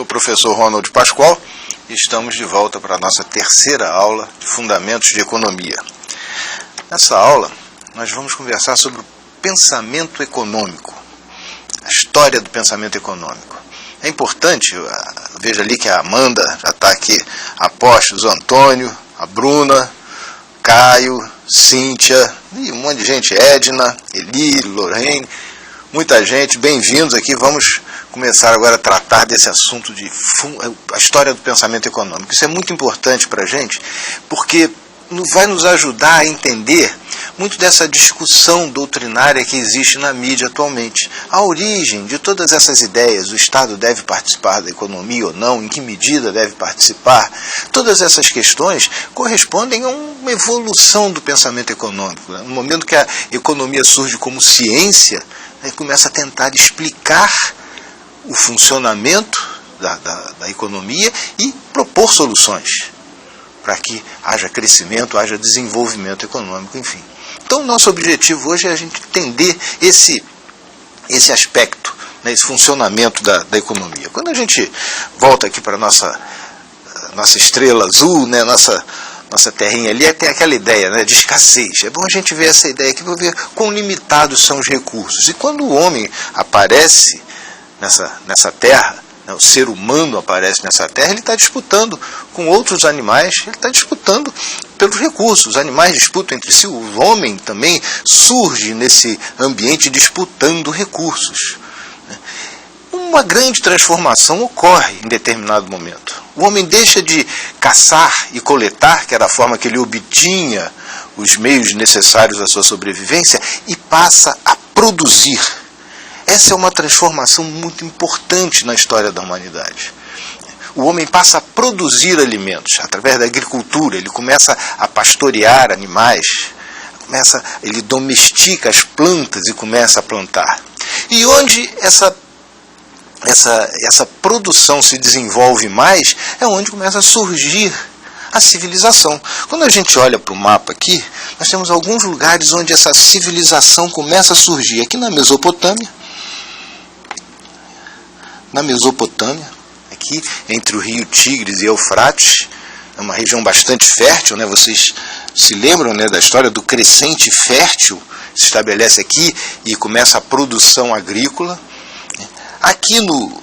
sou o professor Ronald Pascoal e estamos de volta para a nossa terceira aula de Fundamentos de Economia. Nessa aula, nós vamos conversar sobre o pensamento econômico, a história do pensamento econômico. É importante, veja ali que a Amanda já está aqui, a postos, o Antônio, a Bruna, Caio, Cíntia, e um monte de gente, Edna, Eli, Lorraine, muita gente, bem-vindos aqui. Vamos começar agora a tratar desse assunto de a história do pensamento econômico. Isso é muito importante para a gente, porque vai nos ajudar a entender muito dessa discussão doutrinária que existe na mídia atualmente. A origem de todas essas ideias, o Estado deve participar da economia ou não, em que medida deve participar, todas essas questões correspondem a uma evolução do pensamento econômico. No momento que a economia surge como ciência, começa a tentar explicar o funcionamento da economia e propor soluções para que haja crescimento, haja desenvolvimento econômico, enfim. Então, nosso objetivo hoje é a gente entender esse aspecto, esse funcionamento da economia. Quando a gente volta aqui para a nossa estrela azul, nossa terrinha ali, tem aquela ideia de escassez. É bom a gente ver essa ideia aqui para ver quão limitados são os recursos. E quando o homem aparece nessa terra, o ser humano aparece nessa terra, ele está disputando com outros animais, ele está disputando pelos recursos. Os animais disputam entre si, o homem também surge nesse ambiente disputando recursos. Uma grande transformação ocorre em determinado momento. O homem deixa de caçar e coletar, que era a forma que ele obtinha os meios necessários à sua sobrevivência, e passa a produzir. Essa é uma transformação muito importante na história da humanidade. O homem passa a produzir alimentos através da agricultura, ele começa a pastorear animais, ele domestica as plantas e começa a plantar. E onde essa produção se desenvolve mais, é onde começa a surgir a civilização. Quando a gente olha para o mapa aqui, nós temos alguns lugares onde essa civilização começa a surgir. Aqui na Mesopotâmia, aqui entre o rio Tigres e Eufrates, é uma região bastante fértil, vocês se lembram da história do crescente fértil, se estabelece aqui e começa a produção agrícola. Aqui no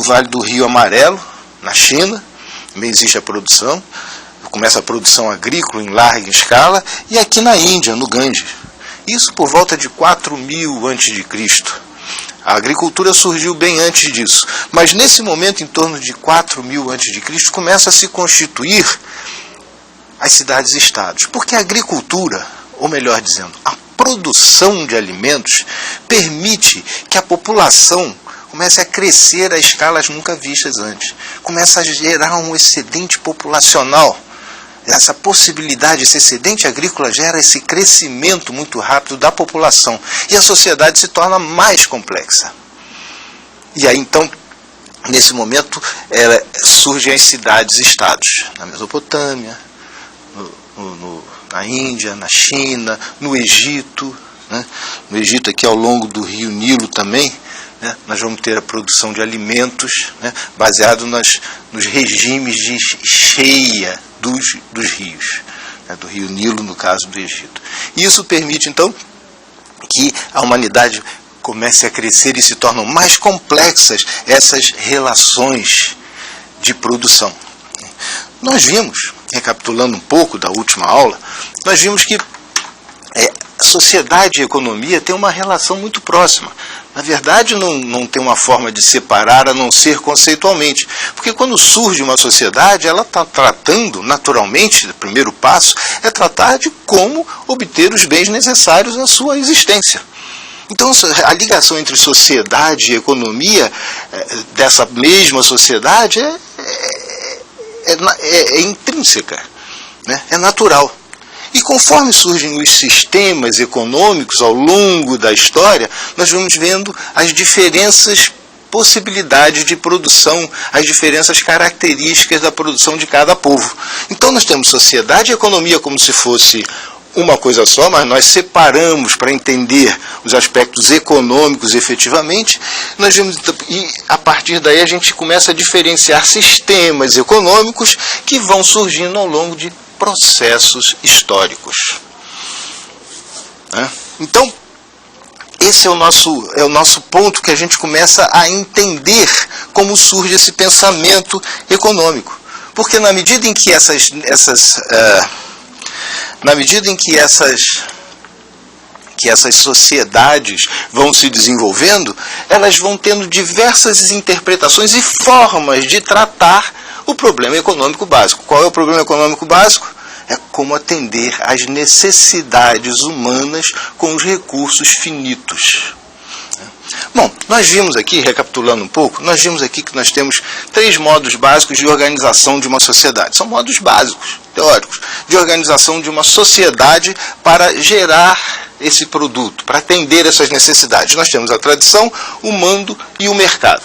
Vale do Rio Amarelo, na China, também existe a produção, começa a produção agrícola em larga escala, e aqui na Índia, no Ganges. Isso por volta de 4000 a.C. A agricultura surgiu bem antes disso, mas nesse momento, em torno de 4000 a.C., começa a se constituir as cidades-estados. Porque a agricultura, ou melhor dizendo, a produção de alimentos, permite que a população comece a crescer a escalas nunca vistas antes. Começa a gerar um excedente populacional. Essa possibilidade, esse excedente agrícola gera esse crescimento muito rápido da população. E a sociedade se torna mais complexa. E aí, então, nesse momento, surgem as cidades-estados. Na Mesopotâmia, na Índia, na China, no Egito. No Egito, aqui ao longo do rio Nilo também, nós vamos ter a produção de alimentos baseado nos regimes de cheia dos rios, do rio Nilo, no caso do Egito. Isso permite, então, que a humanidade comece a crescer e se tornam mais complexas essas relações de produção. Nós vimos, recapitulando um pouco da última aula, nós vimos que sociedade e economia têm uma relação muito próxima. Na verdade, não tem uma forma de separar a não ser conceitualmente. Porque quando surge uma sociedade, ela está tratando, naturalmente, o primeiro passo é tratar de como obter os bens necessários à sua existência. Então, a ligação entre sociedade e economia dessa mesma sociedade é intrínseca, é natural. E conforme surgem os sistemas econômicos ao longo da história, nós vamos vendo as diferenças, possibilidades de produção, as diferenças características da produção de cada povo. Então nós temos sociedade e economia como se fosse uma coisa só, mas nós separamos para entender os aspectos econômicos efetivamente. Nós vimos, e a partir daí a gente começa a diferenciar sistemas econômicos que vão surgindo ao longo de processos históricos. Então, esse é o nosso ponto, que a gente começa a entender como surge esse pensamento econômico. Porque na medida em que essas sociedades vão se desenvolvendo, elas vão tendo diversas interpretações e formas de tratar o problema econômico básico. Qual é o problema econômico básico? É como atender às necessidades humanas com os recursos finitos. Bom, nós vimos aqui, recapitulando um pouco, nós vimos aqui que nós temos 3 modos básicos de organização de uma sociedade. São modos básicos, teóricos, de organização de uma sociedade para gerar esse produto, para atender essas necessidades. Nós temos a tradição, o mando e o mercado.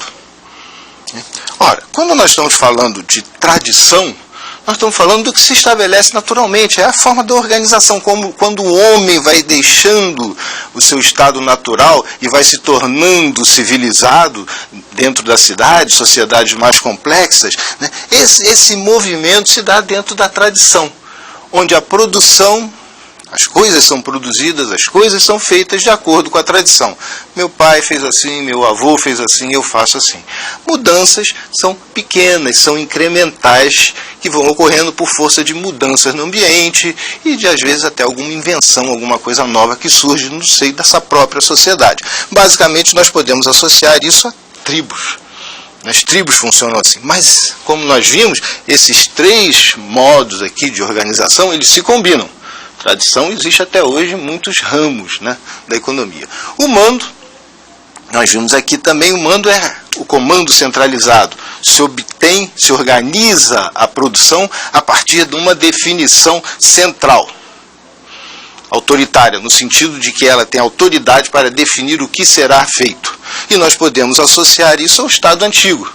Ora, quando nós estamos falando de tradição, nós estamos falando do que se estabelece naturalmente, é a forma da organização, como quando o homem vai deixando o seu estado natural e vai se tornando civilizado dentro da cidade, sociedades mais complexas, né? Esse movimento se dá dentro da tradição, onde a produção, as coisas são produzidas, as coisas são feitas de acordo com a tradição. Meu pai fez assim, meu avô fez assim, eu faço assim. Mudanças são pequenas, são incrementais, que vão ocorrendo por força de mudanças no ambiente e de, às vezes, até alguma invenção, alguma coisa nova que surge no seio dessa própria sociedade. Basicamente, nós podemos associar isso a tribos. As tribos funcionam assim, mas, como nós vimos, esses 3 modos aqui de organização, eles se combinam. Tradição existe até hoje em muitos ramos, né, da economia. O mando, nós vimos aqui também, o mando é o comando centralizado. Se organiza a produção a partir de uma definição central, autoritária, no sentido de que ela tem autoridade para definir o que será feito. E nós podemos associar isso ao Estado antigo.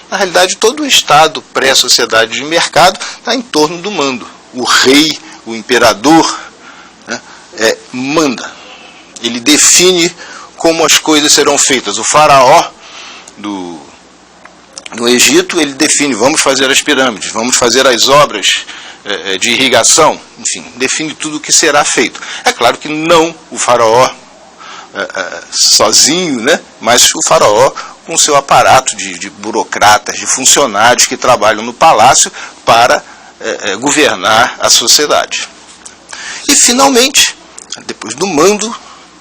Na realidade, todo o Estado pré-sociedade de mercado está em torno do mando. O rei, o imperador, né, manda. Ele define como as coisas serão feitas. O faraó no Egito, ele define, vamos fazer as pirâmides, vamos fazer as obras de irrigação, enfim, define tudo o que será feito. É claro que não o faraó sozinho, né, mas o faraó com seu aparato de burocratas, de funcionários que trabalham no palácio para governar a sociedade. E, finalmente, depois do mando,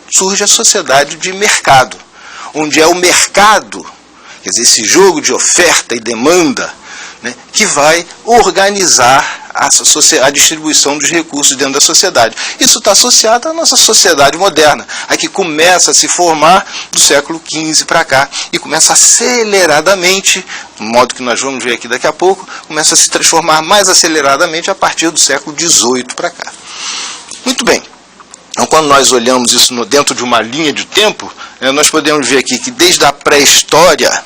surge a sociedade de mercado, onde é o mercado, quer dizer, esse jogo de oferta e demanda, né, que vai organizar a distribuição dos recursos dentro da sociedade. Isso está associado à nossa sociedade moderna, a que começa a se formar do século XV para cá, e começa aceleradamente, no modo que nós vamos ver aqui daqui a pouco, começa a se transformar mais aceleradamente a partir do século XVIII para cá. Muito bem. Então, quando nós olhamos isso dentro de uma linha de tempo, nós podemos ver aqui que desde a pré-história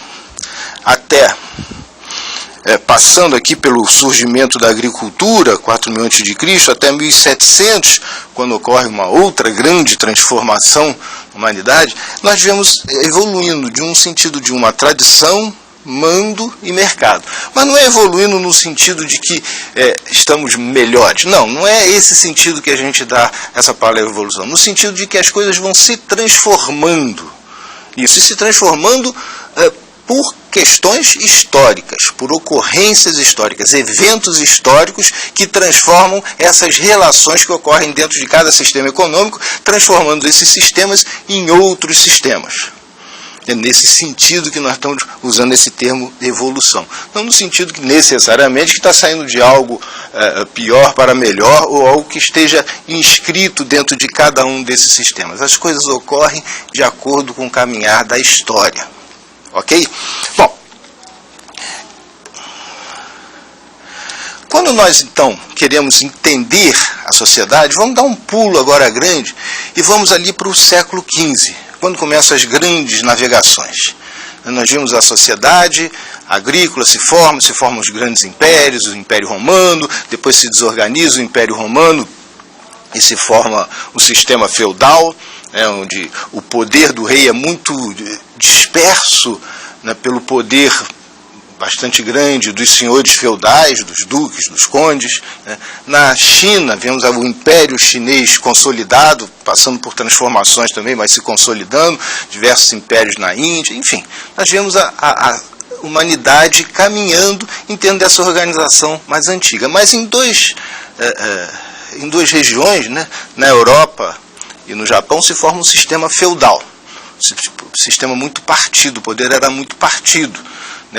até, passando aqui pelo surgimento da agricultura, 4.000 a.C., até 1700, quando ocorre uma outra grande transformação na humanidade, nós vemos evoluindo de um sentido de uma tradição, mando e mercado. Mas não é evoluindo no sentido de que estamos melhores. Não é esse sentido que a gente dá essa palavra evolução. No sentido de que as coisas vão se transformando. Isso, e se transformando por questões históricas, por ocorrências históricas, eventos históricos que transformam essas relações que ocorrem dentro de cada sistema econômico, transformando esses sistemas em outros sistemas. É nesse sentido que nós estamos usando esse termo evolução. Não no sentido que necessariamente que está saindo de algo pior para melhor, ou algo que esteja inscrito dentro de cada um desses sistemas. As coisas ocorrem de acordo com o caminhar da história. Ok? Bom, quando nós então queremos entender a sociedade, vamos dar um pulo agora grande e vamos ali para o século XV, quando começam as grandes navegações. Nós vimos a sociedade agrícola se formam os grandes impérios, o Império Romano, depois se desorganiza o Império Romano, e se forma o sistema feudal, onde o poder do rei é muito disperso, pelo poder bastante grande dos senhores feudais, dos duques, dos condes. Na China, vemos o Império Chinês consolidado, passando por transformações também, mas se consolidando, diversos impérios na Índia, enfim. Nós vemos a humanidade caminhando em termos dessa organização mais antiga. Mas em duas regiões, na Europa e no Japão, se forma um sistema feudal, um sistema muito partido, o poder era muito partido,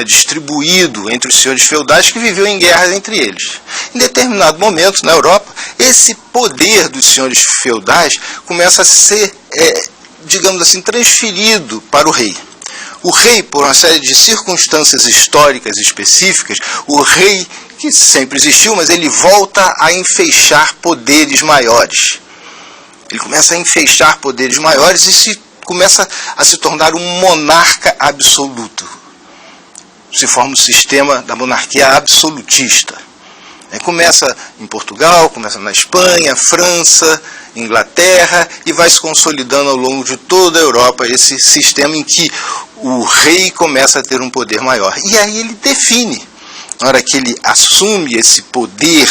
distribuído entre os senhores feudais que viviam em guerras entre eles. Em determinado momento, na Europa, esse poder dos senhores feudais começa a ser, digamos assim, transferido para o rei. O rei, por uma série de circunstâncias históricas específicas, o rei que sempre existiu, mas ele volta a enfeixar poderes maiores. Ele começa a enfeixar poderes maiores e começa a se tornar um monarca absoluto. Se forma o sistema da monarquia absolutista. Começa em Portugal, começa na Espanha, França, Inglaterra, e vai se consolidando ao longo de toda a Europa esse sistema em que o rei começa a ter um poder maior. E aí ele define, na hora que ele assume esse poder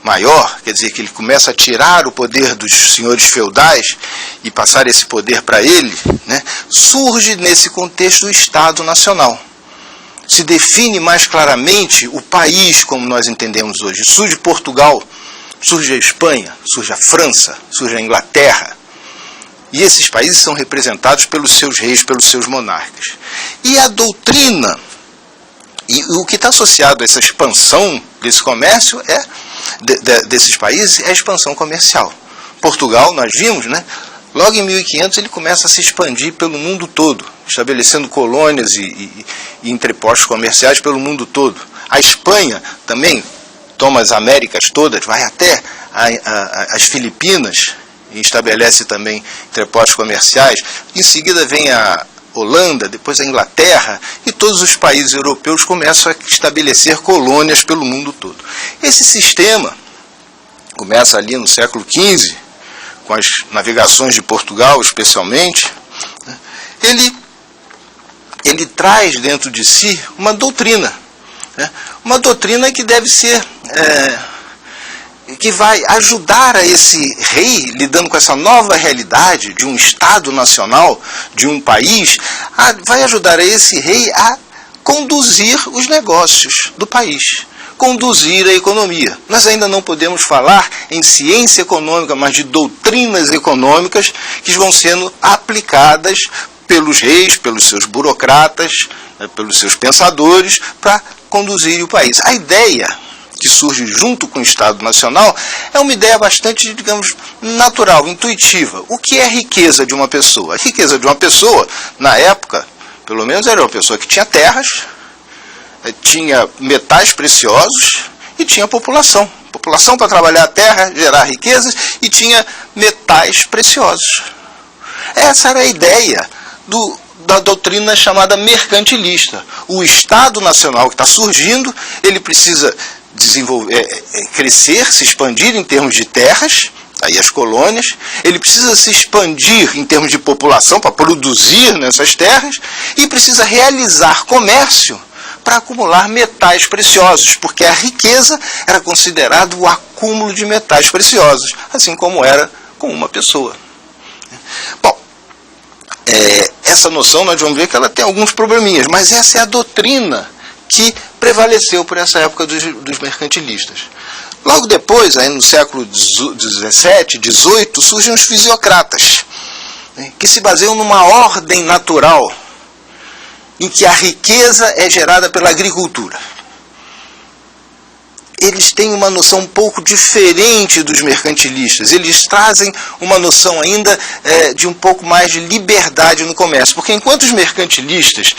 maior, quer dizer que ele começa a tirar o poder dos senhores feudais e passar esse poder para ele, surge nesse contexto o Estado Nacional. Se define mais claramente o país como nós entendemos hoje. Surge Portugal, surge a Espanha, surge a França, surge a Inglaterra. E esses países são representados pelos seus reis, pelos seus monarcas. E a doutrina, e o que está associado a essa expansão desse comércio, desses países, é a expansão comercial. Portugal, nós vimos, logo em 1500 ele começa a se expandir pelo mundo todo, estabelecendo colônias e entrepostos comerciais pelo mundo todo. A Espanha também toma as Américas todas, vai até as Filipinas e estabelece também entrepostos comerciais. Em seguida vem a Holanda, depois a Inglaterra, e todos os países europeus começam a estabelecer colônias pelo mundo todo. Esse sistema começa ali no século XV, com as navegações de Portugal especialmente. Ele traz dentro de si uma doutrina que deve ser, que vai ajudar a esse rei, lidando com essa nova realidade de um Estado nacional, de um país, vai ajudar a esse rei a conduzir os negócios do país, conduzir a economia. Nós ainda não podemos falar em ciência econômica, mas de doutrinas econômicas que vão sendo aplicadas pelos reis, pelos seus burocratas, pelos seus pensadores, para conduzir o país. A ideia que surge junto com o Estado Nacional é uma ideia bastante, digamos, natural, intuitiva. O que é a riqueza de uma pessoa? A riqueza de uma pessoa, na época, pelo menos era uma pessoa que tinha terras, tinha metais preciosos e tinha população. População para trabalhar a terra, gerar riquezas, e tinha metais preciosos. Essa era a ideia da doutrina chamada mercantilista. O Estado Nacional que está surgindo, ele precisa crescer, se expandir em termos de terras, aí as colônias, ele precisa se expandir em termos de população para produzir nessas terras, e precisa realizar comércio para acumular metais preciosos, porque a riqueza era considerado o acúmulo de metais preciosos, assim como era com uma pessoa. Bom, essa noção nós vamos ver que ela tem alguns probleminhas, mas essa é a doutrina que prevaleceu por essa época dos mercantilistas. Logo depois, aí no século XVII, XVIII, surgem os fisiocratas, que se baseiam numa ordem natural, em que a riqueza é gerada pela agricultura. Eles têm uma noção um pouco diferente dos mercantilistas. Eles trazem uma noção ainda de um pouco mais de liberdade no comércio. Porque enquanto os mercantilistas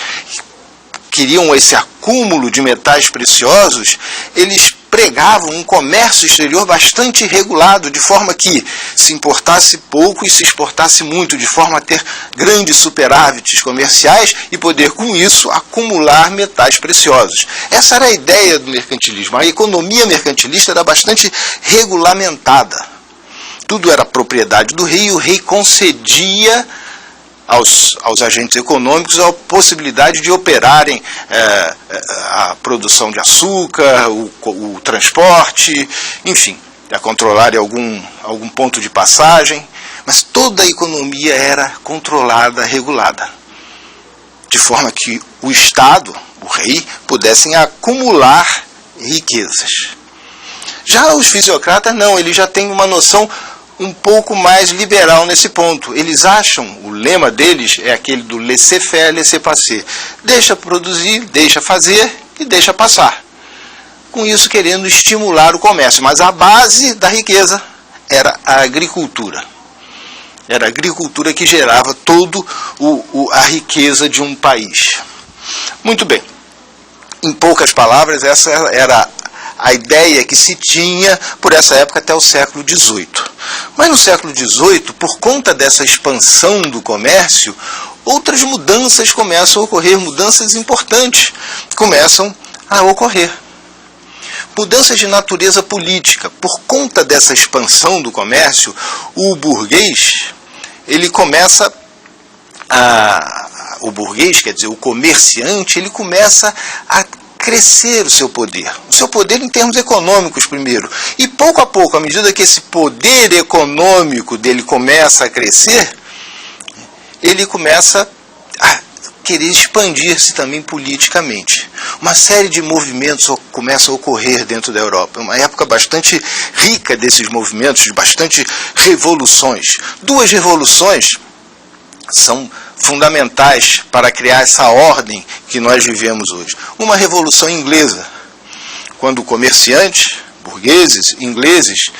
queriam esse acúmulo de metais preciosos, eles pregavam um comércio exterior bastante regulado, de forma que se importasse pouco e se exportasse muito, de forma a ter grandes superávites comerciais e poder, com isso, acumular metais preciosos. Essa era a ideia do mercantilismo. A economia mercantilista era bastante regulamentada. tudo era propriedade do rei, e o rei concedia aos agentes econômicos a possibilidade de operarem a produção de açúcar, o transporte, enfim, a controlarem algum ponto de passagem, mas toda a economia era controlada, regulada, de forma que o Estado, o rei, pudessem acumular riquezas. Já os fisiocratas não, eles já têm uma noção um pouco mais liberal nesse ponto. Eles acham, o lema deles é aquele do laissez-faire, laissez-passer. Deixa produzir, deixa fazer e deixa passar. Com isso querendo estimular o comércio, mas a base da riqueza era a agricultura. Era a agricultura que gerava toda a riqueza de um país. Muito bem. Em poucas palavras, essa era a ideia que se tinha por essa época até o século XVIII. Mas no século XVIII, por conta dessa expansão do comércio, outras mudanças começam a ocorrer, mudanças importantes começam a ocorrer. Mudanças de natureza política. Por conta dessa expansão do comércio, o burguês, ele começa o burguês, quer dizer, o comerciante, ele começa a crescer o seu poder em termos econômicos primeiro, e pouco a pouco, à medida que esse poder econômico dele começa a crescer, ele começa a querer expandir-se também politicamente. Uma série de movimentos começam a ocorrer dentro da Europa, uma época bastante rica desses movimentos, de bastante revoluções. Duas revoluções são fundamentais para criar essa ordem que nós vivemos hoje. Uma revolução inglesa, quando comerciantes, burgueses, ingleses,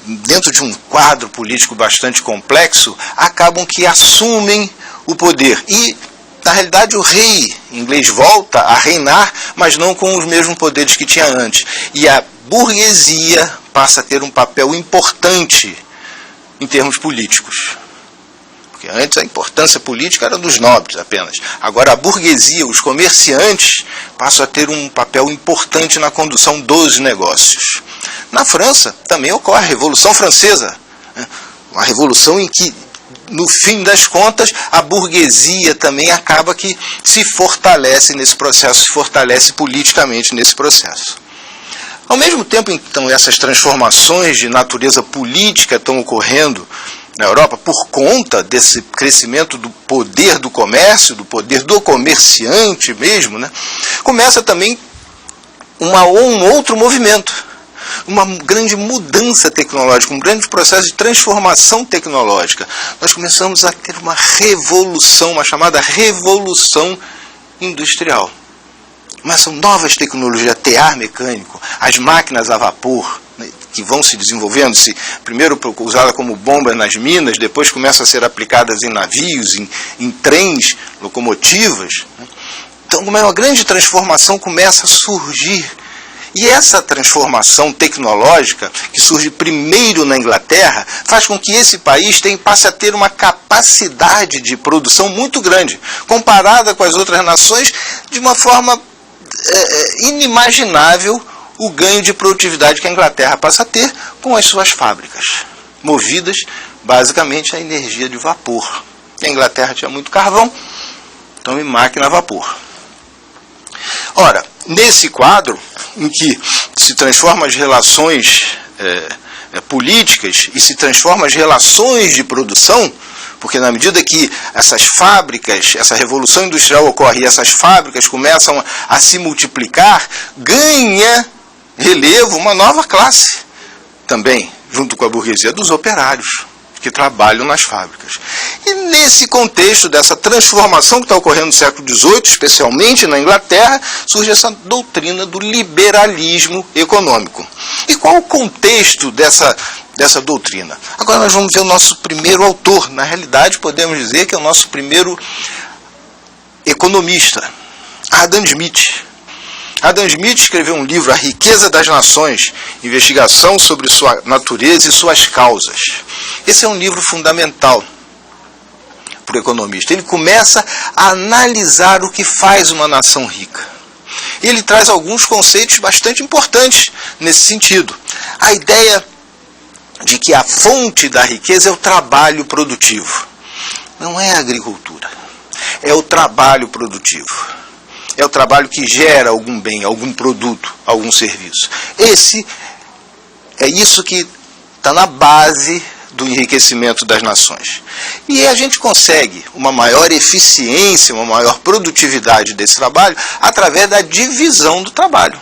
dentro de um quadro político bastante complexo, acabam que assumem o poder. E, na realidade, o rei inglês volta a reinar, mas não com os mesmos poderes que tinha antes. E a burguesia passa a ter um papel importante em termos políticos. Antes a importância política era dos nobres apenas. Agora a burguesia, os comerciantes, passam a ter um papel importante na condução dos negócios. Na França também ocorre a Revolução Francesa. Uma revolução em que, no fim das contas, a burguesia também acaba que se fortalece nesse processo, se fortalece politicamente nesse processo. Ao mesmo tempo, então, essas transformações de natureza política estão ocorrendo na Europa, por conta desse crescimento do poder do comércio, do poder do comerciante mesmo, né, começa também um outro movimento, uma grande mudança tecnológica, um grande processo de transformação tecnológica. Nós começamos a ter uma revolução, uma chamada revolução industrial. Mas são novas tecnologias, tear mecânico, as máquinas a vapor, que vão se desenvolvendo, primeiro usada como bomba nas minas, depois começam a ser aplicadas em navios, em trens, locomotivas. Então uma grande transformação começa a surgir. E essa transformação tecnológica, que surge primeiro na Inglaterra, faz com que esse país passe a ter uma capacidade de produção muito grande, comparada com as outras nações, de uma forma inimaginável, o ganho de produtividade que a Inglaterra passa a ter com as suas fábricas, movidas basicamente a energia de vapor. A Inglaterra tinha muito carvão, então em máquina a vapor. Ora, nesse quadro, em que se transformam as relações políticas e se transformam as relações de produção, porque na medida que essas fábricas, essa revolução industrial ocorre e essas fábricas começam a se multiplicar, ganha relevo uma nova classe também, junto com a burguesia, dos operários que trabalham nas fábricas. E nesse contexto dessa transformação que está ocorrendo no século XVIII, especialmente na Inglaterra, surge essa doutrina do liberalismo econômico. E qual o contexto dessa doutrina? Agora nós vamos ver o nosso primeiro autor. Na realidade, podemos dizer que é o nosso primeiro economista, Adam Smith. Adam Smith escreveu um livro, A Riqueza das Nações, investigação sobre sua natureza e suas causas. Esse é um livro fundamental para o economista. Ele começa a analisar o que faz uma nação rica. Ele traz alguns conceitos bastante importantes nesse sentido. A ideia de que a fonte da riqueza é o trabalho produtivo. Não é a agricultura, é o trabalho produtivo. É o trabalho que gera algum bem, algum produto, algum serviço. É isso que está na base do enriquecimento das nações. E a gente consegue uma maior eficiência, uma maior produtividade desse trabalho através da divisão do trabalho.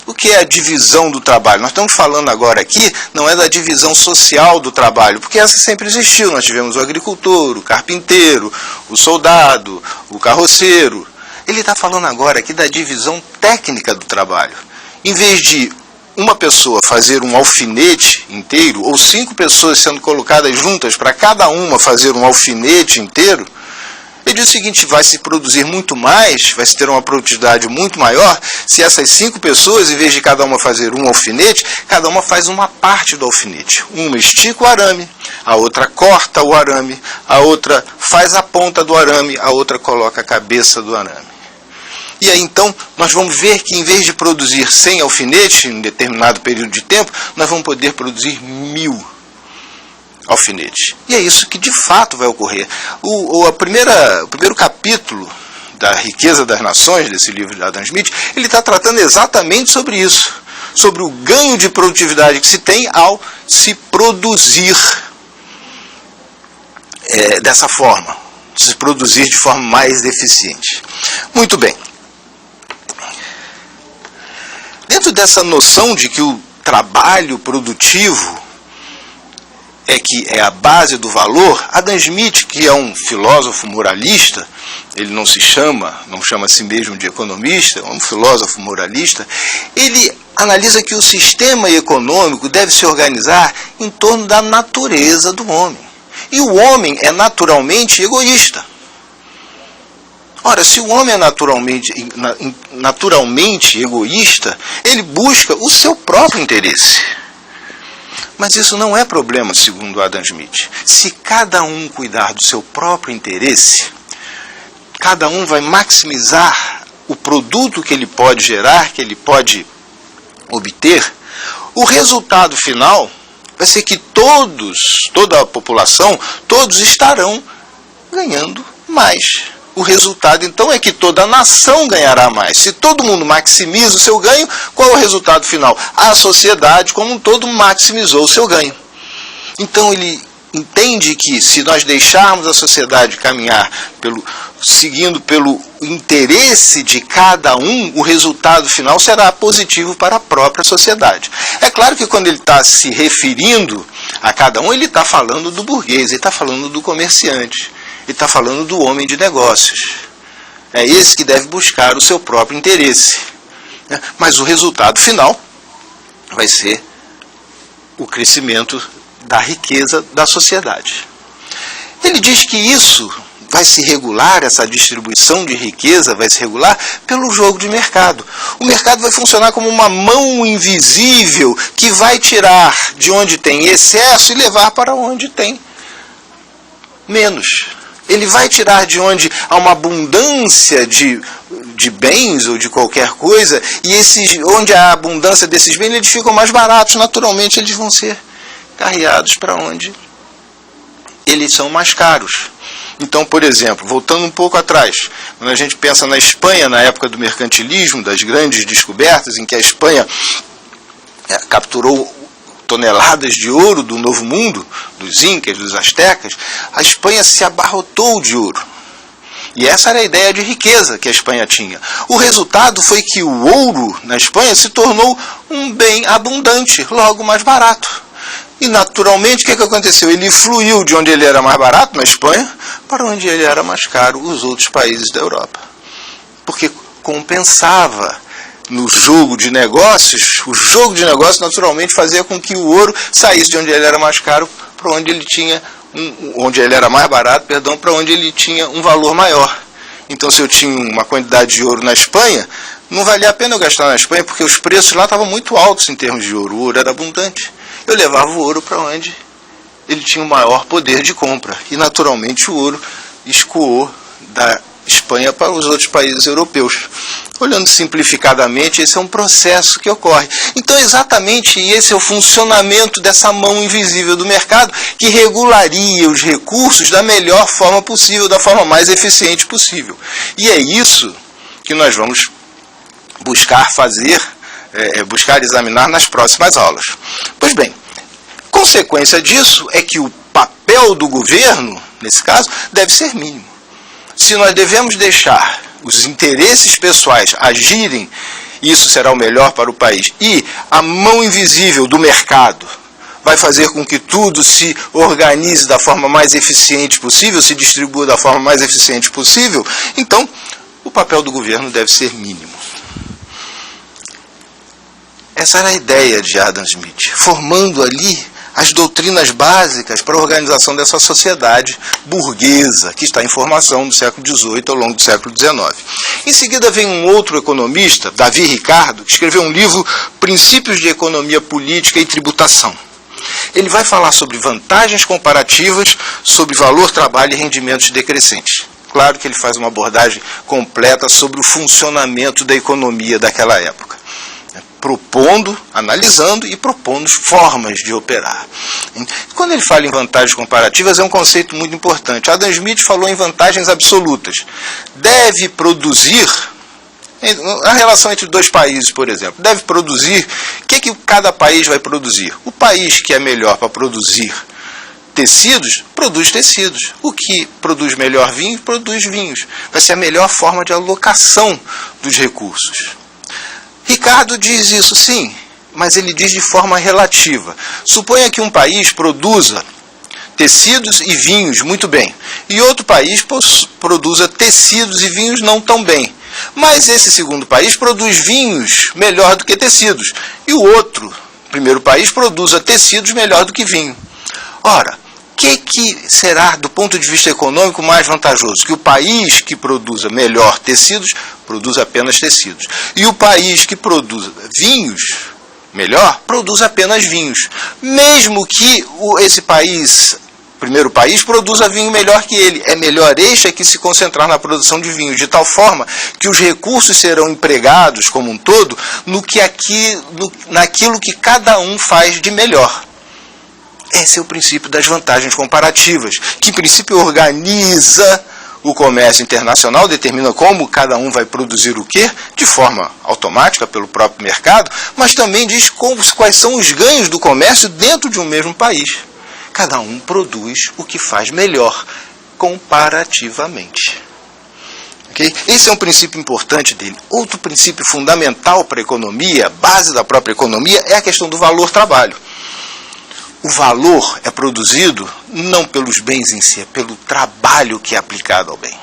O que é a divisão do trabalho? Nós estamos falando agora aqui, não é da divisão social do trabalho, porque essa sempre existiu. Nós tivemos o agricultor, o carpinteiro, o soldado, o carroceiro. Ele está falando agora aqui da divisão técnica do trabalho. Em vez de uma pessoa fazer um alfinete inteiro, ou 5 pessoas sendo colocadas juntas para cada uma fazer um alfinete inteiro, ele diz o seguinte: vai se produzir muito mais, vai se ter uma produtividade muito maior, se essas 5 pessoas, em vez de cada uma fazer um alfinete, cada uma faz uma parte do alfinete. Uma estica o arame, a outra corta o arame, a outra faz a ponta do arame, a outra coloca a cabeça do arame. E aí então nós vamos ver que em vez de produzir 100 alfinetes em um determinado período de tempo, nós vamos poder produzir 1000 alfinetes. E é isso que de fato vai ocorrer. O primeiro capítulo da Riqueza das Nações, desse livro de Adam Smith, ele está tratando exatamente sobre isso, sobre o ganho de produtividade que se tem ao se produzir dessa forma, se produzir de forma mais eficiente. Muito bem. Dentro dessa noção de que o trabalho produtivo é a base do valor, Adam Smith, que é um filósofo moralista, ele não chama a si mesmo de economista, é um filósofo moralista, ele analisa que o sistema econômico deve se organizar em torno da natureza do homem. E o homem é naturalmente egoísta. Ora, se o homem é naturalmente egoísta, ele busca o seu próprio interesse. Mas isso não é problema, segundo Adam Smith. Se cada um cuidar do seu próprio interesse, cada um vai maximizar o produto que ele pode gerar, que ele pode obter, o resultado final vai ser que toda a população, todos estarão ganhando mais. O resultado, então, é que toda a nação ganhará mais. Se todo mundo maximiza o seu ganho, qual é o resultado final? A sociedade, como um todo, maximizou o seu ganho. Então, ele entende que, se nós deixarmos a sociedade caminhar seguindo pelo interesse de cada um, o resultado final será positivo para a própria sociedade. É claro que, quando ele está se referindo a cada um, ele está falando do burguês, ele está falando do comerciante. Ele está falando do homem de negócios. É esse que deve buscar o seu próprio interesse. Mas o resultado final vai ser o crescimento da riqueza da sociedade. Ele diz que isso vai se regular, essa distribuição de riqueza vai se regular pelo jogo de mercado. O mercado vai funcionar como uma mão invisível que vai tirar de onde tem excesso e levar para onde tem menos. Ele vai tirar de onde há uma abundância de bens ou de qualquer coisa, e onde há abundância desses bens, eles ficam mais baratos, naturalmente eles vão ser carreados para onde eles são mais caros. Então, por exemplo, voltando um pouco atrás, quando a gente pensa na Espanha, na época do mercantilismo, das grandes descobertas, em que a Espanha capturou toneladas de ouro do Novo Mundo, dos Incas, dos Astecas, a Espanha se abarrotou de ouro. E essa era a ideia de riqueza que a Espanha tinha. O resultado foi que o ouro na Espanha se tornou um bem abundante, logo mais barato. E naturalmente o que aconteceu? Ele fluiu de onde ele era mais barato, na Espanha, para onde ele era mais caro, os outros países da Europa. Porque compensava. No jogo de negócios, o jogo de negócios naturalmente fazia com que o ouro saísse de onde ele era mais caro para onde ele tinha onde ele era mais barato, para onde ele tinha um valor maior. Então, se eu tinha uma quantidade de ouro na Espanha, não valia a pena eu gastar na Espanha, porque os preços lá estavam muito altos em termos de ouro. O ouro era abundante. Eu levava o ouro para onde ele tinha o maior poder de compra. E, naturalmente, o ouro escoou da Espanha para os outros países europeus. Olhando simplificadamente, esse é um processo que ocorre. Então, exatamente esse é o funcionamento dessa mão invisível do mercado, que regularia os recursos da melhor forma possível, da forma mais eficiente possível. E é isso que nós vamos buscar fazer, buscar examinar nas próximas aulas. Pois bem, consequência disso é que o papel do governo, nesse caso, deve ser mínimo. Se nós devemos deixar os interesses pessoais agirem, isso será o melhor para o país. E a mão invisível do mercado vai fazer com que tudo se organize da forma mais eficiente possível, se distribua da forma mais eficiente possível. Então, o papel do governo deve ser mínimo. Essa era a ideia de Adam Smith, formando ali as doutrinas básicas para a organização dessa sociedade burguesa, que está em formação no século XVIII ao longo do século XIX. Em seguida vem um outro economista, Davi Ricardo, que escreveu um livro, Princípios de Economia Política e Tributação. Ele vai falar sobre vantagens comparativas, sobre valor, trabalho e rendimentos decrescentes. Claro que ele faz uma abordagem completa sobre o funcionamento da economia daquela época, propondo, analisando e propondo formas de operar. Quando ele fala em vantagens comparativas, é um conceito muito importante. Adam Smith falou em vantagens absolutas. Deve produzir, a relação entre dois países, por exemplo, deve produzir, o que cada país vai produzir? O país que é melhor para produzir tecidos, produz tecidos. O que produz melhor vinho, produz vinhos. Vai ser a melhor forma de alocação dos recursos. Ricardo diz isso sim, mas ele diz de forma relativa. Suponha que um país produza tecidos e vinhos muito bem, e outro país produza tecidos e vinhos não tão bem. Mas esse segundo país produz vinhos melhor do que tecidos, e o outro, primeiro país, produza tecidos melhor do que vinho. Ora, o que será, do ponto de vista econômico, mais vantajoso? Que o país que produza melhor tecidos, produza apenas tecidos. E o país que produza vinhos melhor, produz apenas vinhos. Mesmo que esse país, primeiro país, produza vinho melhor que ele. É melhor este que se concentrar na produção de vinho, de tal forma que os recursos serão empregados, como um todo, naquilo que cada um faz de melhor. Esse é o princípio das vantagens comparativas, que em princípio organiza o comércio internacional, determina como cada um vai produzir o quê, de forma automática pelo próprio mercado, mas também diz quais são os ganhos do comércio dentro de um mesmo país. Cada um produz o que faz melhor, comparativamente. Okay? Esse é um princípio importante dele. Outro princípio fundamental para a economia, base da própria economia, é a questão do valor-trabalho. O valor é produzido não pelos bens em si, é pelo trabalho que é aplicado ao bem.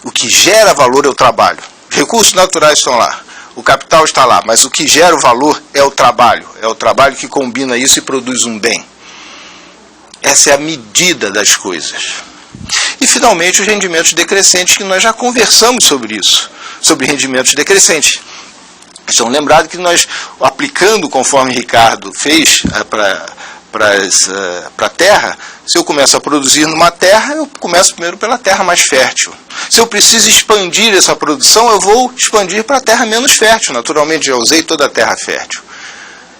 O que gera valor é o trabalho. Os recursos naturais estão lá, o capital está lá, mas o que gera o valor é o trabalho. É o trabalho que combina isso e produz um bem. Essa é a medida das coisas. E, finalmente, os rendimentos decrescentes, que nós já conversamos sobre isso, sobre rendimentos decrescentes. Estão lembrados que nós, aplicando conforme Ricardo fez para a terra, se eu começo a produzir numa terra, eu começo primeiro pela terra mais fértil. Se eu preciso expandir essa produção, eu vou expandir para a terra menos fértil. Naturalmente, já usei toda a terra fértil.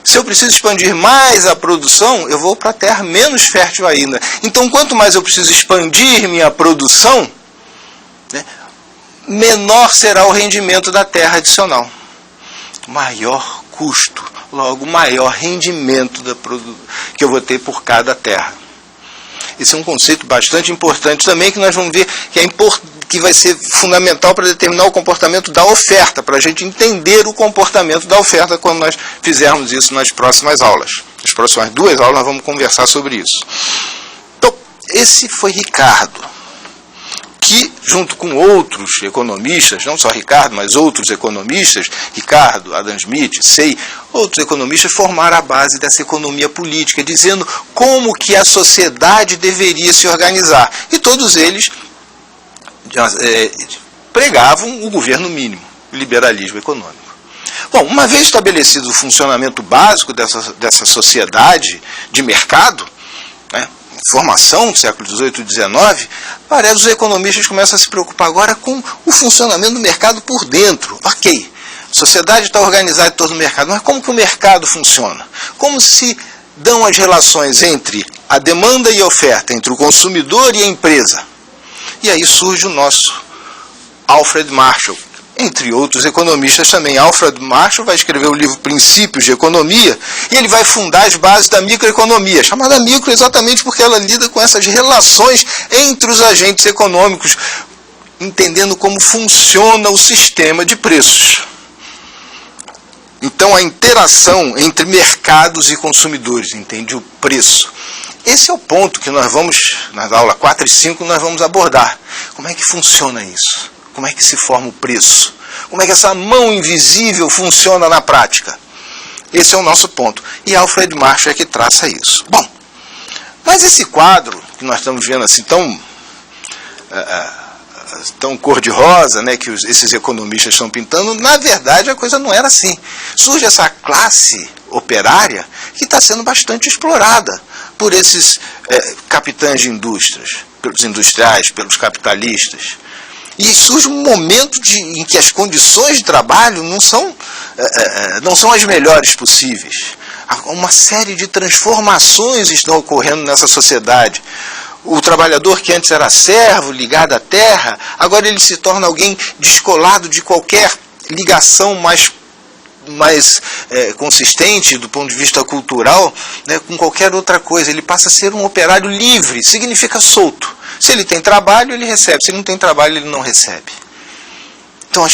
Se eu preciso expandir mais a produção, eu vou para a terra menos fértil ainda. Então, quanto mais eu preciso expandir minha produção, menor será o rendimento da terra adicional. Maior custo, logo maior rendimento que eu vou ter por cada terra. Esse é um conceito bastante importante também, que nós vamos ver que vai ser fundamental para determinar o comportamento da oferta, para a gente entender o comportamento da oferta quando nós fizermos isso nas próximas aulas. Nas próximas 2 aulas nós vamos conversar sobre isso. Então, esse foi Ricardo, que, junto com outros economistas, não só Ricardo, mas outros economistas, Ricardo, Adam Smith, Say, outros economistas formaram a base dessa economia política, dizendo como que a sociedade deveria se organizar. E todos eles pregavam o governo mínimo, o liberalismo econômico. Bom, uma vez estabelecido o funcionamento básico dessa sociedade de mercado, formação do século XVIII e XIX, parece que os economistas começam a se preocupar agora com o funcionamento do mercado por dentro. Ok, a sociedade está organizada em torno do mercado, mas como que o mercado funciona? Como se dão as relações entre a demanda e a oferta, entre o consumidor e a empresa? E aí surge o nosso Alfred Marshall, entre outros economistas também. Alfred Marshall vai escrever o livro Princípios de Economia e ele vai fundar as bases da microeconomia, chamada micro exatamente porque ela lida com essas relações entre os agentes econômicos, entendendo como funciona o sistema de preços. Então a interação entre mercados e consumidores, entende o preço. Esse é o ponto que nós vamos, na aula 4 e 5, nós vamos abordar. Como é que funciona isso? Como é que se forma o preço? Como é que essa mão invisível funciona na prática? Esse é o nosso ponto. E Alfred Marshall é que traça isso. Bom, mas esse quadro que nós estamos vendo assim tão cor-de-rosa, né, que esses economistas estão pintando, na verdade a coisa não era assim. Surge essa classe operária que está sendo bastante explorada por esses capitães de indústrias, pelos industriais, pelos capitalistas. E surge um momento em que as condições de trabalho não são as melhores possíveis. Uma série de transformações estão ocorrendo nessa sociedade. O trabalhador que antes era servo, ligado à terra, agora ele se torna alguém descolado de qualquer ligação mais consistente do ponto de vista cultural, né, com qualquer outra coisa. Ele passa a ser um operário livre, significa solto. Se ele tem trabalho, ele recebe. Se ele não tem trabalho, ele não recebe. Então,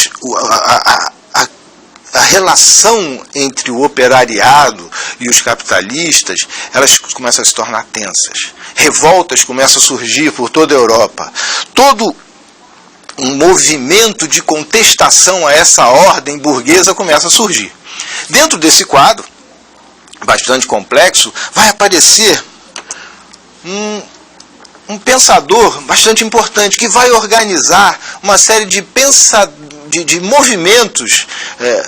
a relação entre o operariado e os capitalistas, elas começam a se tornar tensas. Revoltas começam a surgir por toda a Europa. Todo um movimento de contestação a essa ordem burguesa começa a surgir. Dentro desse quadro, bastante complexo, vai aparecer um pensador bastante importante que vai organizar uma série de movimentos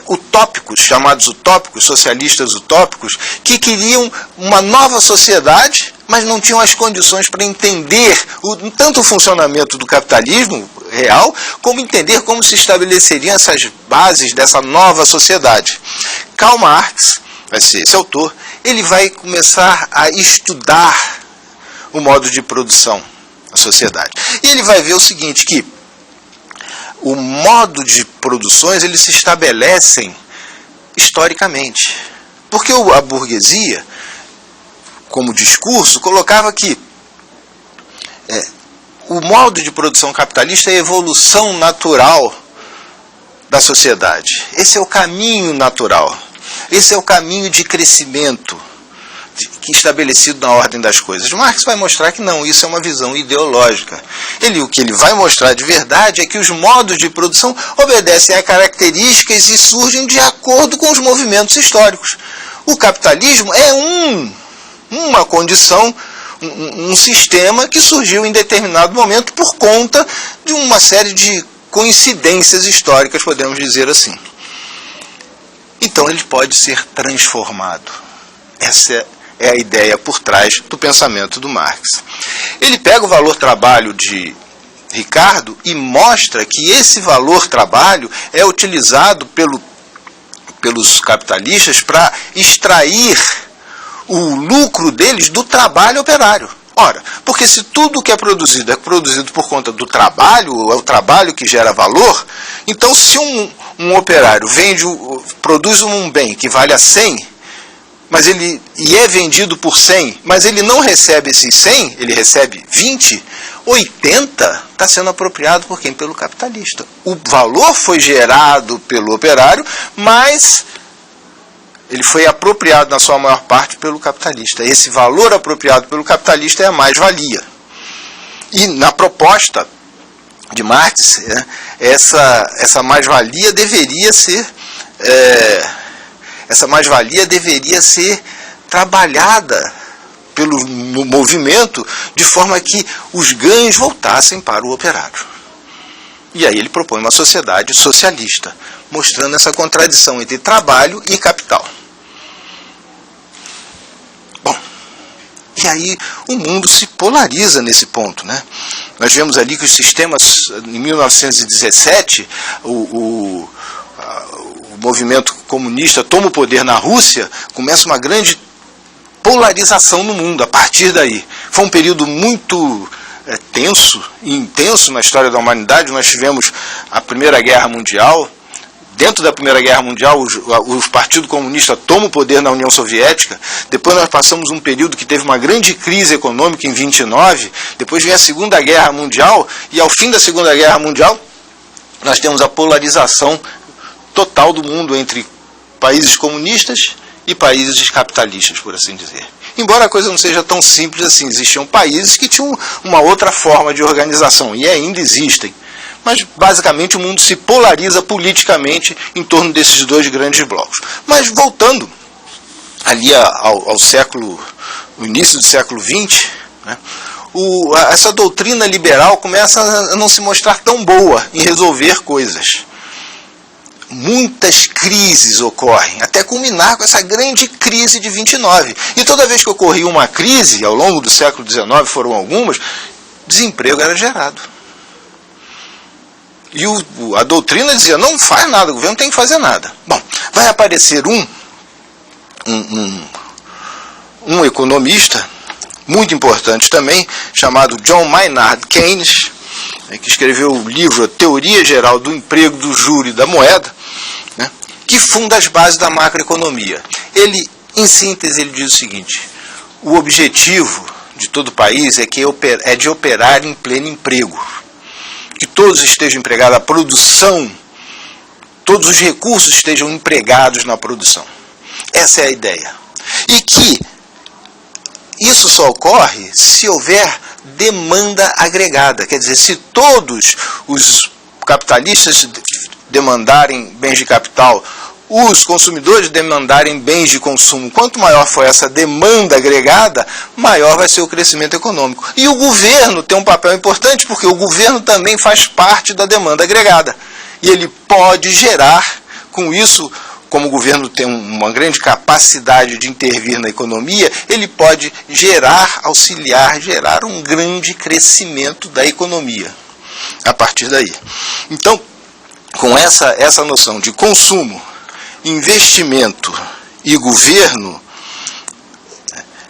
utópicos, chamados utópicos, socialistas utópicos, que queriam uma nova sociedade, mas não tinham as condições para entender tanto o funcionamento do capitalismo real, como entender como se estabeleceriam essas bases dessa nova sociedade. Karl Marx, vai ser esse autor, ele vai começar a estudar o modo de produção da sociedade. E ele vai ver o seguinte, que o modo de produções, eles se estabelecem historicamente. Porque a burguesia, como discurso, colocava que o modo de produção capitalista é a evolução natural da sociedade. Esse é o caminho natural. Esse é o caminho de crescimento estabelecido na ordem das coisas. Marx vai mostrar que não, isso é uma visão ideológica. O que ele vai mostrar de verdade é que os modos de produção obedecem a características e surgem de acordo com os movimentos históricos. O capitalismo é uma condição, um sistema que surgiu em determinado momento por conta de uma série de coincidências históricas, podemos dizer assim. Então ele pode ser transformado. Essa é a ideia por trás do pensamento do Marx. Ele pega o valor trabalho de Ricardo e mostra que esse valor trabalho é utilizado pelos capitalistas para extrair o lucro deles do trabalho operário. Ora, porque se tudo que é produzido por conta do trabalho, é o trabalho que gera valor, então se um operário produz um bem que vale a 100, e é vendido por 100, mas ele não recebe esses 100, ele recebe 20, 80 está sendo apropriado por quem? Pelo capitalista. O valor foi gerado pelo operário, mas ele foi apropriado na sua maior parte pelo capitalista. Esse valor apropriado pelo capitalista é a mais-valia. E na proposta de Marx, essa mais-valia deveria ser... essa mais-valia deveria ser trabalhada pelo movimento de forma que os ganhos voltassem para o operário. E aí ele propõe uma sociedade socialista, mostrando essa contradição entre trabalho e capital. Bom, que aí o mundo se polariza nesse ponto, né? Nós vemos ali que os sistemas, em 1917, o movimento comunista toma o poder na Rússia, começa uma grande polarização no mundo a partir daí. Foi um período muito tenso e intenso na história da humanidade. Nós tivemos a Primeira Guerra Mundial. Dentro da Primeira Guerra Mundial, o Partido Comunista toma o poder na União Soviética. Depois nós passamos um período que teve uma grande crise econômica em 29. Depois vem a Segunda Guerra Mundial. E ao fim da Segunda Guerra Mundial, nós temos a polarização total do mundo entre países comunistas e países capitalistas, por assim dizer. Embora a coisa não seja tão simples assim. Existiam países que tinham uma outra forma de organização. E ainda existem. Mas, basicamente, o mundo se polariza politicamente em torno desses dois grandes blocos. Mas, voltando ali ao século, no início do século XX, né, essa doutrina liberal começa a não se mostrar tão boa em resolver coisas. Muitas crises ocorrem, até culminar com essa grande crise de 29. E toda vez que ocorria uma crise, ao longo do século XIX foram algumas, desemprego era gerado. E a doutrina dizia, não faz nada, o governo não tem que fazer nada. Bom, vai aparecer um economista, muito importante também, chamado John Maynard Keynes, que escreveu o livro Teoria Geral do Emprego, do Juro e da Moeda, né, que funda as bases da macroeconomia. Ele, em síntese, ele diz o seguinte: o objetivo de todo o país é de operar em pleno emprego. Que todos estejam empregados, a produção, todos os recursos estejam empregados na produção. Essa é a ideia. E que isso só ocorre se houver demanda agregada. Quer dizer, se todos os capitalistas demandarem bens de capital, os consumidores demandarem bens de consumo, quanto maior for essa demanda agregada, maior vai ser o crescimento econômico. E o governo tem um papel importante, porque o governo também faz parte da demanda agregada. E ele pode gerar, com isso, como o governo tem uma grande capacidade de intervir na economia, ele pode auxiliar, gerar um grande crescimento da economia a partir daí. Então, com essa noção de consumo, investimento e governo,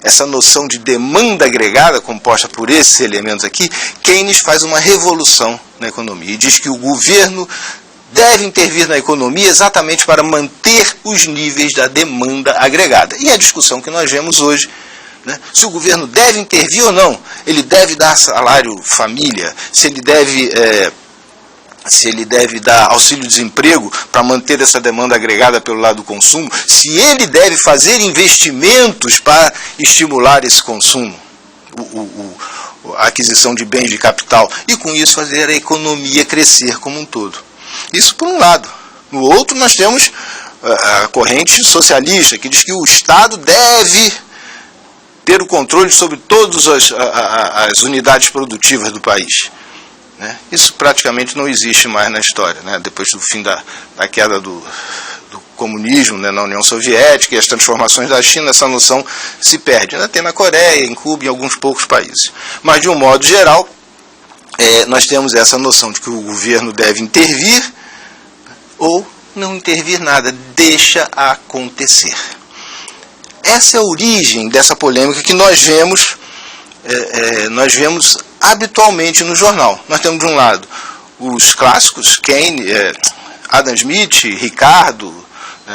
essa noção de demanda agregada composta por esses elementos aqui, Keynes faz uma revolução na economia e diz que o governo deve intervir na economia exatamente para manter os níveis da demanda agregada. E a discussão que nós vemos hoje, né, se o governo deve intervir ou não, ele deve dar salário família, se ele deve dar auxílio-desemprego para manter essa demanda agregada pelo lado do consumo, se ele deve fazer investimentos para estimular esse consumo, a aquisição de bens de capital, e com isso fazer a economia crescer como um todo. Isso por um lado. No outro nós temos a corrente socialista, que diz que o Estado deve ter o controle sobre todas as unidades produtivas do país. Isso praticamente não existe mais na história, né? Depois do fim da queda do comunismo, né, na União Soviética e as transformações da China, essa noção se perde. Ainda tem na Coreia, em Cuba e em alguns poucos países. Mas, de um modo geral, nós temos essa noção de que o governo deve intervir ou não intervir nada, deixa acontecer. Essa é a origem dessa polêmica que nós vemos habitualmente no jornal. Nós temos, de um lado, os clássicos, Keynes, Adam Smith, Ricardo,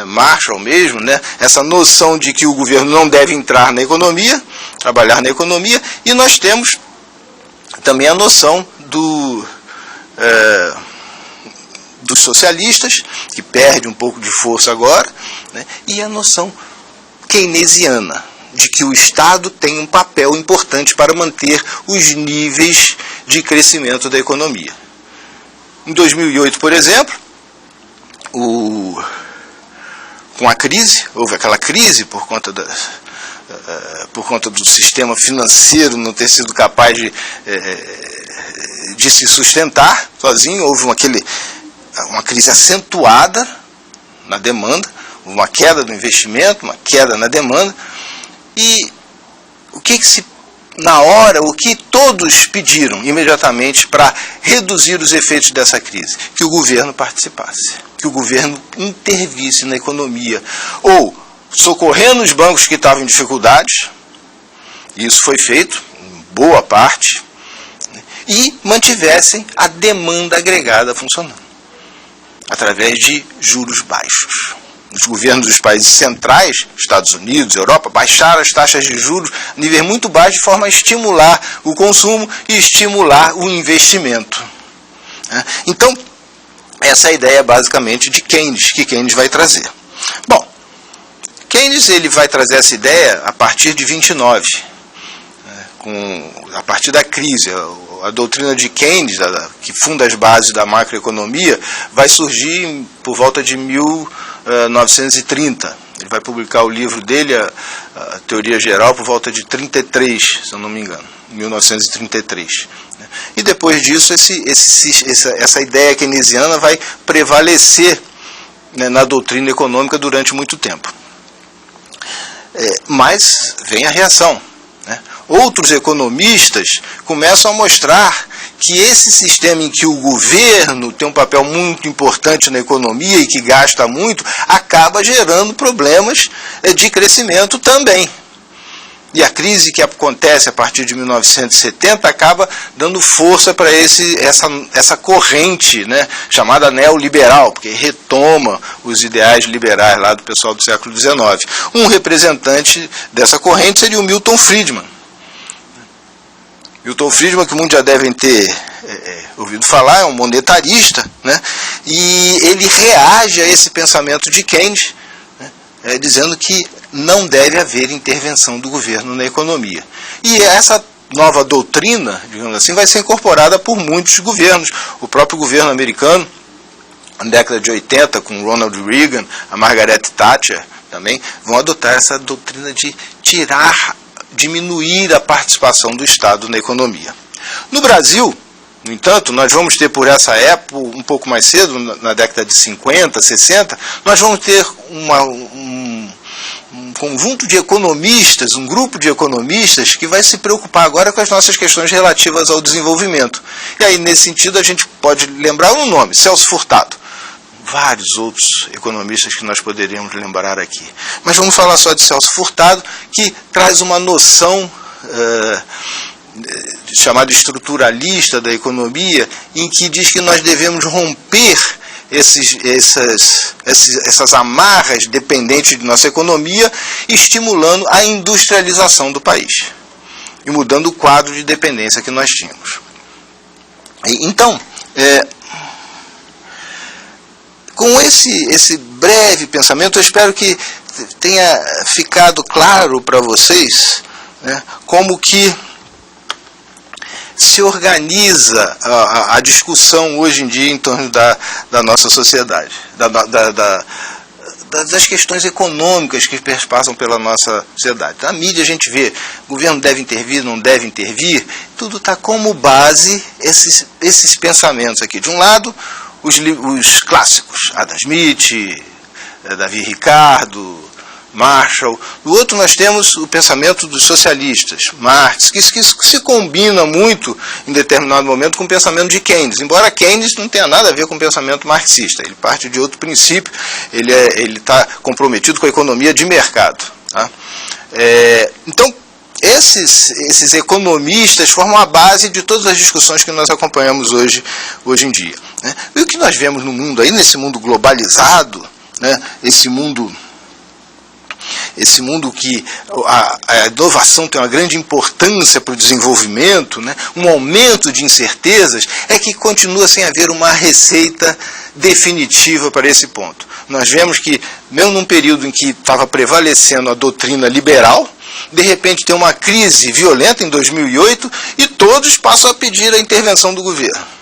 Marshall mesmo, né? Essa noção de que o governo não deve entrar na economia, trabalhar na economia, e nós temos também a noção dos socialistas, que perde um pouco de força agora, né? E a noção keynesiana, de que o Estado tem um papel importante para manter os níveis de crescimento da economia. Em 2008, por exemplo, com a crise, houve aquela crise por conta do sistema financeiro não ter sido capaz de se sustentar sozinho, houve uma crise acentuada na demanda, uma queda do investimento, uma queda na demanda, e o que todos pediram imediatamente para reduzir os efeitos dessa crise? Que o governo participasse, que o governo intervisse na economia, ou socorrendo os bancos que estavam em dificuldades, isso foi feito, em boa parte, e mantivessem a demanda agregada funcionando, através de juros baixos. Os governos dos países centrais, Estados Unidos, Europa, baixaram as taxas de juros a nível muito baixo, de forma a estimular o consumo e estimular o investimento. Então, essa é a ideia basicamente de Keynes, que Keynes vai trazer. Bom, Keynes ele vai trazer essa ideia a partir de 29, a partir da crise. A doutrina de Keynes, que funda as bases da macroeconomia, vai surgir por volta de 1930. Ele vai publicar o livro dele, a Teoria Geral, por volta de 33, se eu não me engano, 1933. E depois disso, essa ideia keynesiana vai prevalecer, né, na doutrina econômica durante muito tempo. Mas vem a reação. Outros economistas começam a mostrar que esse sistema em que o governo tem um papel muito importante na economia e que gasta muito, acaba gerando problemas de crescimento também. E a crise que acontece a partir de 1970 acaba dando força para essa corrente, né, chamada neoliberal, porque retoma os ideais liberais lá do pessoal do século XIX. Um representante dessa corrente seria o Milton Friedman. Milton Friedman, que muitos já devem ter ouvido falar, é um monetarista, né? E ele reage a esse pensamento de Keynes, né, dizendo que não deve haver intervenção do governo na economia. E essa nova doutrina, digamos assim, vai ser incorporada por muitos governos. O próprio governo americano, na década de 80, com Ronald Reagan, a Margaret Thatcher também, vão adotar essa doutrina de diminuir a participação do Estado na economia. No Brasil, no entanto, nós vamos ter por essa época, um pouco mais cedo, na década de 50, 60, nós vamos ter um conjunto de economistas, um grupo de economistas que vai se preocupar agora com as nossas questões relativas ao desenvolvimento. E aí, nesse sentido, a gente pode lembrar um nome, Celso Furtado. Vários outros economistas que nós poderíamos lembrar aqui. Mas vamos falar só de Celso Furtado, que traz uma noção chamada estruturalista da economia, em que diz que nós devemos romper essas amarras dependentes de nossa economia, estimulando a industrialização do país e mudando o quadro de dependência que nós tínhamos. Então, com esse breve pensamento, eu espero que tenha ficado claro para vocês, né, como que se organiza a discussão hoje em dia em torno da nossa sociedade, das questões econômicas que perspassam pela nossa sociedade. Na mídia a gente vê, o governo deve intervir, não deve intervir, tudo está como base esses pensamentos aqui. De um lado, os clássicos, Adam Smith, Davi Ricardo, Marshall. Do outro nós temos o pensamento dos socialistas, Marx, que se combina muito em determinado momento com o pensamento de Keynes, embora Keynes não tenha nada a ver com o pensamento marxista, ele parte de outro princípio, ele está comprometido com a economia de mercado. Tá? Então, esses economistas formam a base de todas as discussões que nós acompanhamos hoje em dia. Né? E o que nós vemos no mundo aí, nesse mundo globalizado, né? Esse mundo que a inovação tem uma grande importância para o desenvolvimento, né? Um aumento de incertezas, é que continua sem haver uma receita definitiva para esse ponto. Nós vemos que, mesmo num período em que estava prevalecendo a doutrina liberal, de repente tem uma crise violenta em 2008 e todos passam a pedir a intervenção do governo.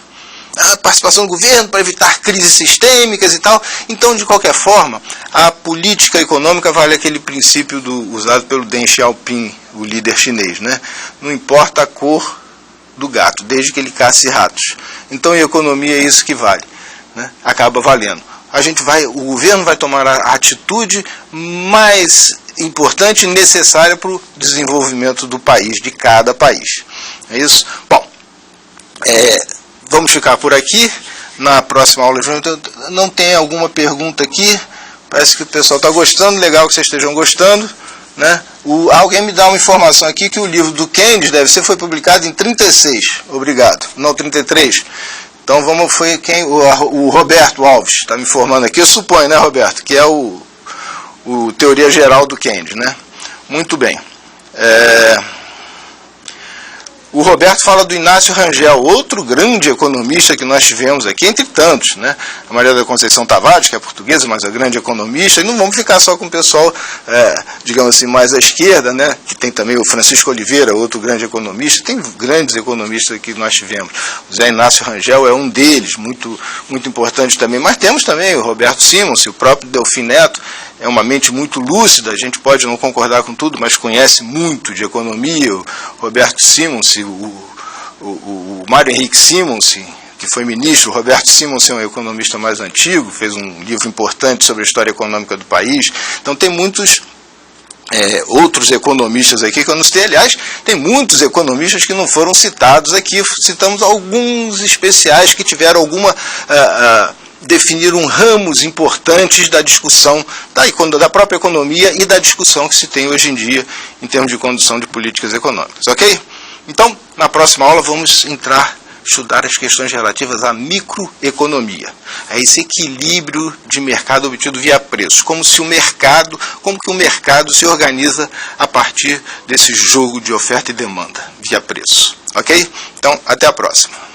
A participação do governo para evitar crises sistêmicas e tal. Então, de qualquer forma, a política econômica vale aquele princípio usado pelo Deng Xiaoping, o líder chinês, né? Não importa a cor do gato, desde que ele casse ratos. Então, em economia é isso que vale, né? Acaba valendo. O governo vai tomar a atitude mais importante e necessária para o desenvolvimento do país, de cada país. É isso? Bom, vamos ficar por aqui. Na próxima aula, não tem alguma pergunta aqui? Parece que o pessoal está gostando, legal que vocês estejam gostando, né? Alguém me dá uma informação aqui que o livro do Keynes foi publicado em 36, obrigado, não 33. Então foi quem? O Roberto Alves está me informando aqui, eu suponho, né, Roberto, que é o Teoria Geral do Keynes, né? Muito bem. O Roberto fala do Inácio Rangel, outro grande economista que nós tivemos aqui, entre tantos, né? A Maria da Conceição Tavares, que é portuguesa, mas é grande economista, e não vamos ficar só com o pessoal, digamos assim, mais à esquerda, né? Que tem também o Francisco Oliveira, outro grande economista, tem grandes economistas aqui que nós tivemos. O Zé Inácio Rangel é um deles, muito, muito importante também, mas temos também o Roberto Simons, o próprio Delfim Neto, é uma mente muito lúcida, a gente pode não concordar com tudo, mas conhece muito de economia, o Roberto Simons, o Mário Henrique Simons, que foi ministro, o Roberto Simons é um economista mais antigo, fez um livro importante sobre a história econômica do país, então tem muitos outros economistas aqui que eu não sei, aliás, tem muitos economistas que não foram citados aqui, citamos alguns especiais que tiveram definiram ramos importantes da discussão da própria economia e da discussão que se tem hoje em dia em termos de condução de políticas econômicas, ok? Então, na próxima aula vamos estudar as questões relativas à microeconomia, a esse equilíbrio de mercado obtido via preços, como que o mercado se organiza a partir desse jogo de oferta e demanda via preço, ok? Então, até a próxima.